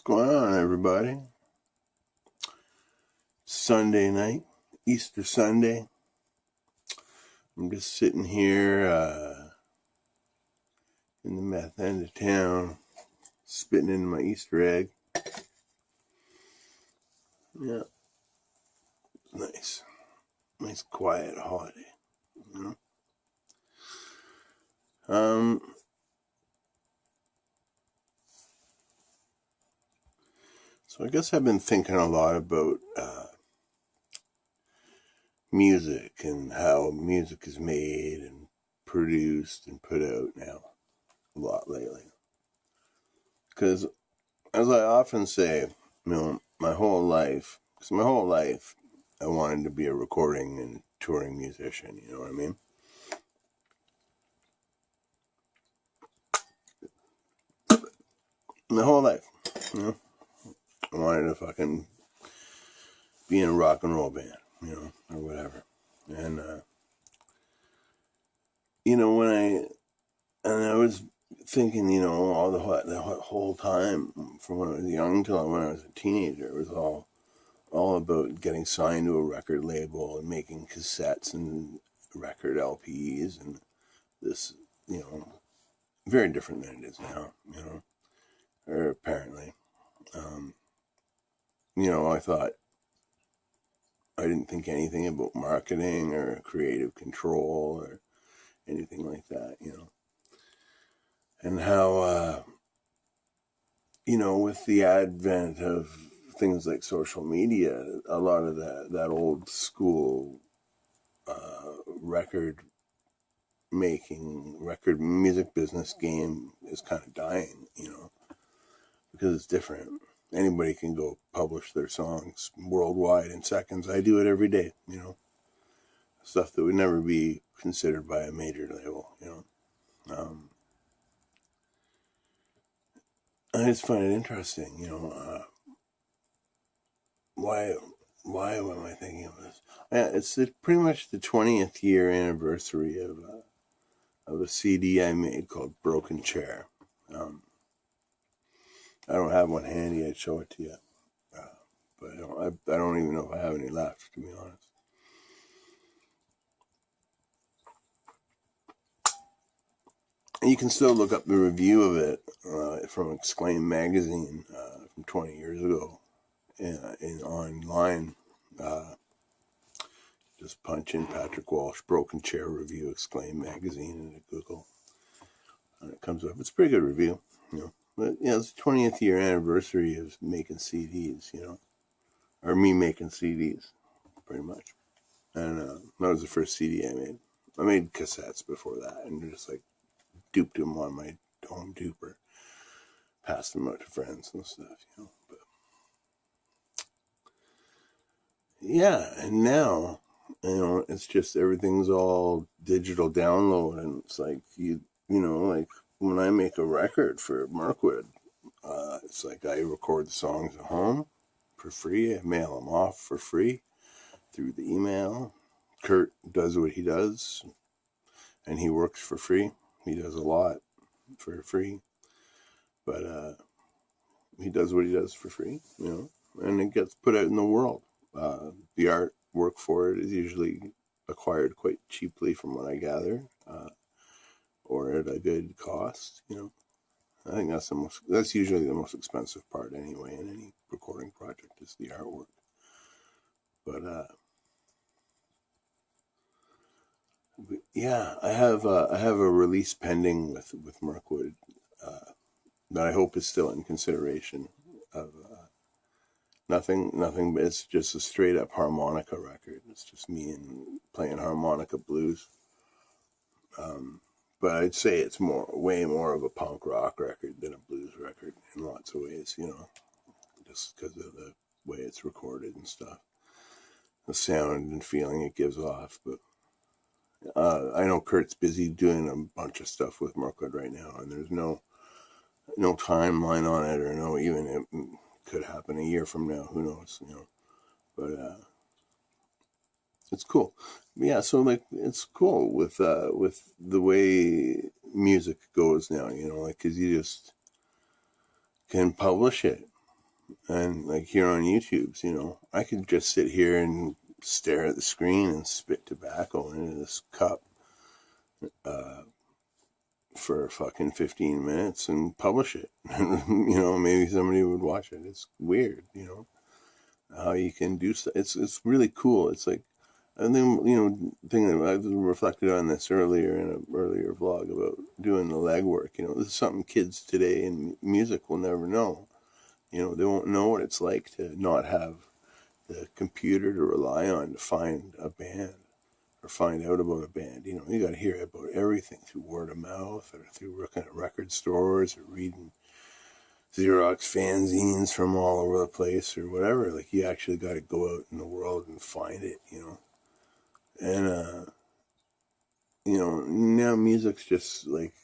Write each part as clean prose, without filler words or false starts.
going on, everybody? Sunday night, Easter Sunday. I'm just sitting here in the meth end of town, spitting in my Easter egg. Yeah, nice quiet holiday. You know? So I guess I've been thinking a lot about music and how music is made and produced and put out now a lot lately. Because, as I often say, my whole life I wanted to be a recording and touring musician, you know what I mean? My whole life, I wanted to fucking be in a rock and roll band, or whatever. And, when I was thinking, all the whole time from when I was young till when I was a teenager, it was all about getting signed to a record label and making cassettes and record LPs and this, very different than it is now, or apparently. I didn't think anything about marketing or creative control or anything like that, and how, with the advent of things like social media, a lot of that old school record music business game is kind of dying, because it's different. Anybody can go publish their songs worldwide in seconds. I do it every day, stuff that would never be considered by a major label, I just find it interesting, why am I thinking of this? Yeah, it's pretty much the 20th year anniversary of a CD I made called Broken Chair. I don't have one handy. I'd show it to you, but I don't even know if I have any left, to be honest. And you can still look up the review of it from Exclaim magazine from 20 years ago in online. Just punch in Patrick Walsh Broken Chair review Exclaim magazine into Google, and it comes up. It's a pretty good review, But it's the 20th year anniversary of making CDs, or me making CDs, pretty much. And that was the first CD I made. I made cassettes before that, and just duped them on my home duper, passed them out to friends and stuff, But yeah, and now, it's just everything's all digital download, and it's when I make a record for Mirkwood, it's I record the songs at home for free. I mail them off for free through the email. Kurt does what he does, and he works for free. He does a lot for free, but he does what he does for free, and it gets put out in the world. The artwork for it is usually acquired quite cheaply from what I gather, or at a good cost, I think that's usually the most expensive part anyway in any recording project is the artwork. But yeah, I have a release pending with Mirkwood that I hope is still in consideration of nothing. It's just a straight up harmonica record. It's just me and playing harmonica blues. But I'd say it's way more of a punk rock record than a blues record in lots of ways, just because of the way it's recorded and stuff, the sound and feeling it gives off. But I know Kurt's busy doing a bunch of stuff with Mirkwood right now, and there's no timeline on it, or even it could happen a year from now. Who knows, But it's cool. Yeah, so it's cool with the way music goes now, because you just can publish it And like here on YouTube's, I could just sit here and stare at the screen and spit tobacco into this cup for fucking 15 minutes and publish it. And, maybe somebody would watch it. It's weird, how you can do stuff. It's really cool. It's like, I think, thing that I reflected on this earlier in an earlier vlog about doing the legwork. This is something kids today in music will never know. They won't know what it's like to not have the computer to rely on to find a band or find out about a band. You got to hear about everything through word of mouth or through looking at record stores or reading Xerox fanzines from all over the place or whatever. Like, you actually got to go out in the world and find it, And, now music's just like,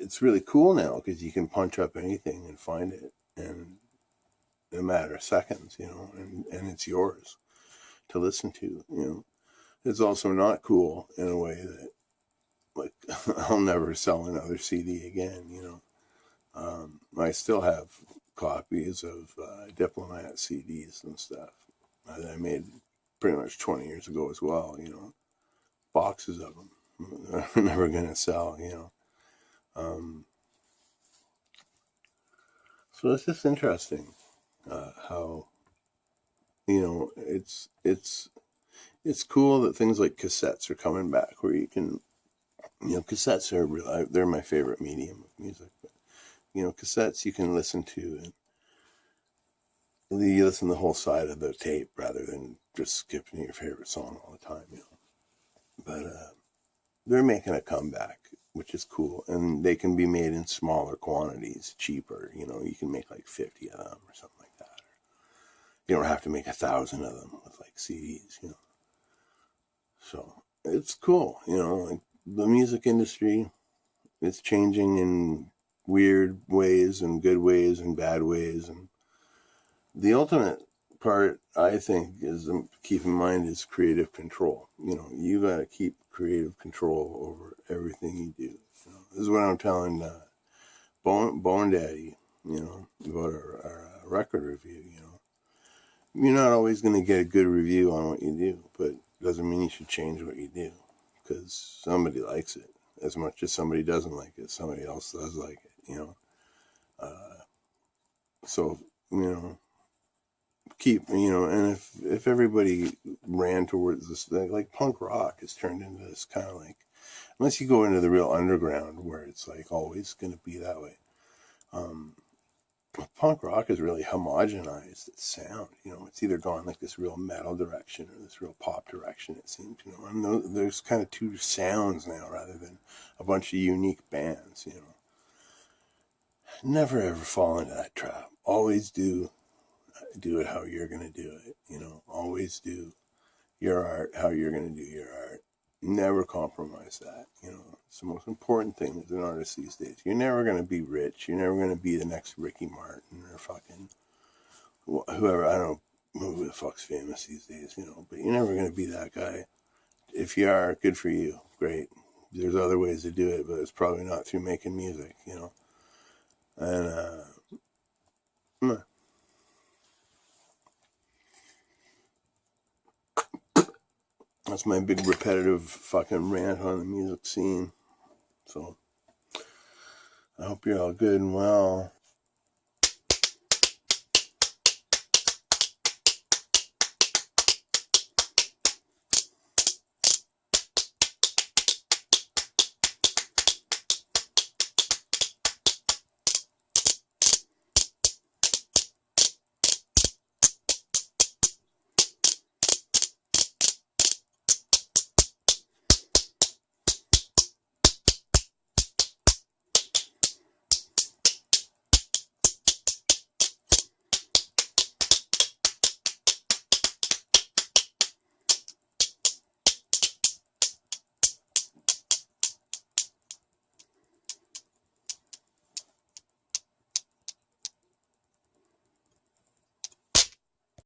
it's really cool now because you can punch up anything and find it and in a matter of seconds, and it's yours to listen to, It's also not cool in a way that, like, I'll never sell another CD again, I still have copies of Diplomat CDs and stuff that I made pretty much 20 years ago as well, boxes of them. They're never going to sell, So it's just interesting how, it's cool that things like cassettes are coming back where you can, cassettes are really, they're my favorite medium of music, but, cassettes you can listen to and you listen to the whole side of the tape rather than just skipping your favorite song all the time, But they're making a comeback, which is cool, and they can be made in smaller quantities, cheaper. You can make like 50 of them or something like that. You don't have to make 1,000 of them with like CDs, So it's cool, like the music industry, it's changing in weird ways and good ways and bad ways, and the ultimate part, I think, is keep in mind is creative control. You got to keep creative control over everything you do. This is what I'm telling Bone Daddy, about our record review. You're not always going to get a good review on what you do, but it doesn't mean you should change what you do because somebody likes it as much as somebody doesn't like it. Somebody else does like it, So, keep, and if everybody ran towards this, like punk rock has turned into this kind of like, unless you go into the real underground where it's like always going to be that way. Punk rock has really homogenized its sound. It's either gone like this real metal direction or this real pop direction, it seems, and there's kind of two sounds now rather than a bunch of unique bands, Never ever fall into that trap. Always do it how you're going to do it, always do your art how you're going to do your art. Never compromise that, It's the most important thing as an artist these days. You're never going to be rich. You're never going to be the next Ricky Martin or fucking whoever. I don't know who the fuck's famous these days, but you're never going to be that guy. If you are, good for you. Great. There's other ways to do it, but it's probably not through making music, and that's my big repetitive fucking rant on the music scene. So I hope you're all good and well.